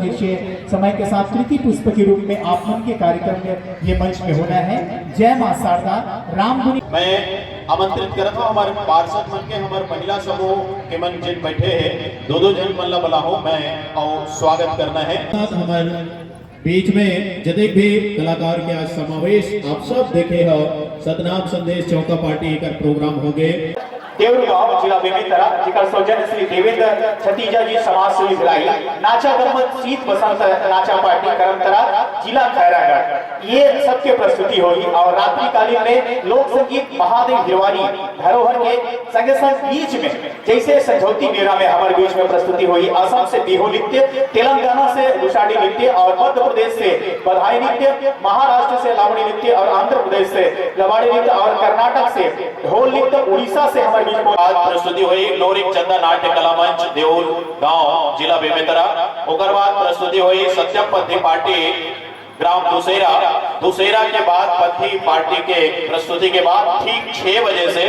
जिससे समय के साथ कृति पुष्प के रूप में आप मन के कार्यक्रम में ये मंच में होना है। जय मां शारदा रामधुनी। मैं आमंत्रित करता हूँ हमारे पार्षद मन के हमारे महिला समूह के मन जिन बैठे हैं दो जन मल्ला बला हो मैं और स्वागत करना है। हमारे बीच में जदेक भी कलाकार के आज समावेश आप सब देखे हो सतनाम संदेश चौका पार्टी का प्रोग्राम हो गए देवरगांव जिला बेमेतरा जिकर सौजन्य श्री देवेंद्र छतीजा जी समाज सेवी भिलाई नाचा गरमत शीत बसंत नाचा पार्टी करमतरा जिला खैरागढ़ ये सबके प्रस्तुति होगी और रात्रिकालीन में लोक संगीत महादेव हिरवानी धरोहर के संगे संग बीच में जैसे संझौती मेला में हमारे बीच में प्रस्तुति हुई। असम से बिहू नृत्य, तेलंगाना से लुसाडी नृत्य और मध्य प्रदेश से बधाई नृत्य, महाराष्ट्र से लावणी नृत्य और आंध्र प्रदेश से लवाड़ी नृत्य और कर्नाटक से ढोल नृत्य, उड़ीसा से हमारे आज प्रस्तुति हुई लोरिक चंदा नाट्य कला मंच देउल गांव जिला बेमेतरा। ओकर बाद प्रस्तुति हुई सत्यम पथी पार्टी ग्राम दुसेरा के बाद पथी पार्टी के प्रस्तुति के बाद ठीक 6 बजे से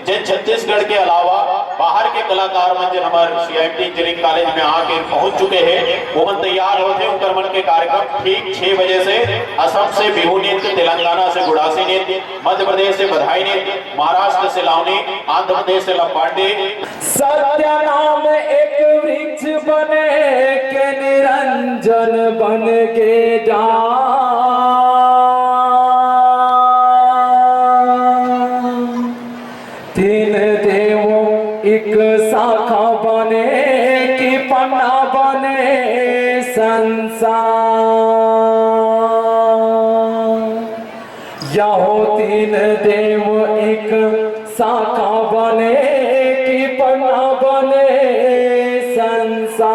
जिन छत्तीसगढ़ के अलावा बाहर के कलाकार मन जिन हमारे CIMT इंजीनियरिंग कॉलेज में आके पहुंच चुके हैं वो मन तैयार होते हैं उनकर मन के कार्यक्रम ठीक 6 बजे से असम से बिहू नृत्य, तेलंगाना से गुड़ासी नृत्य, मध्य प्रदेश से बधाई नृत्य, महाराष्ट्र से लावनी, आंध्र प्रदेश से लंबाडी। सत्य नाम एक वृक्ष बने के निरंजन बन के जा तीन देवों एक शाखा बने कि पन्ना बने संसार। शाखा बने कि पन्ना बने संसार।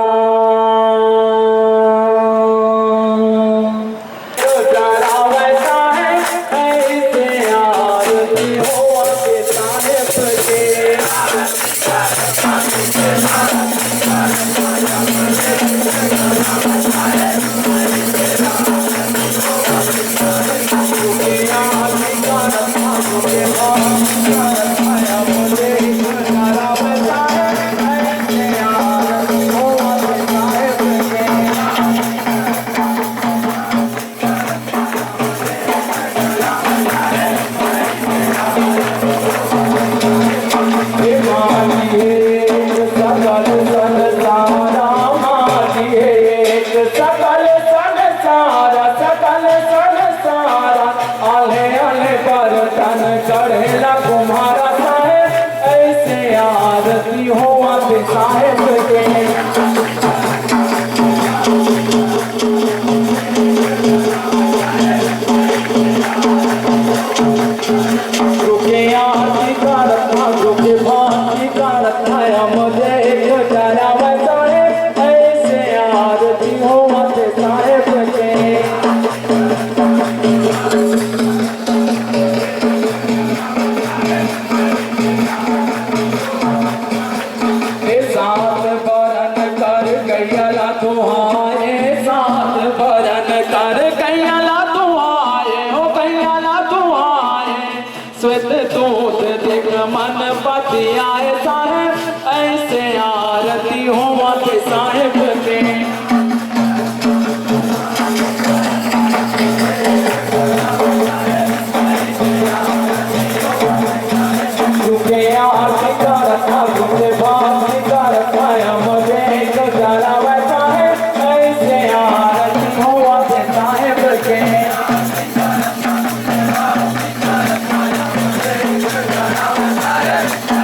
तो जरा वैसा है ऐसे आरती हो के साहिब के। चढ़ेला कुम्हारा साहेब ऐसे आरती हो साहेब के। रुके आरती का रखा रुके भांति का रखा मुझे एक जरा साहेब ऐसे आरती हो साहेब के। सात बरन कर गैला तुहारे, सात बरन कर गैला तुहारे, हो गैला तुहारे। श्वेत दूत दिख मन पति आए साहेब ऐसे आरती हो साहेब के। रुके आरती का रखा रुके भांति का रखा मुझे एक जरा वैसा है ऐसे आरती हो साहेब के। Thank you.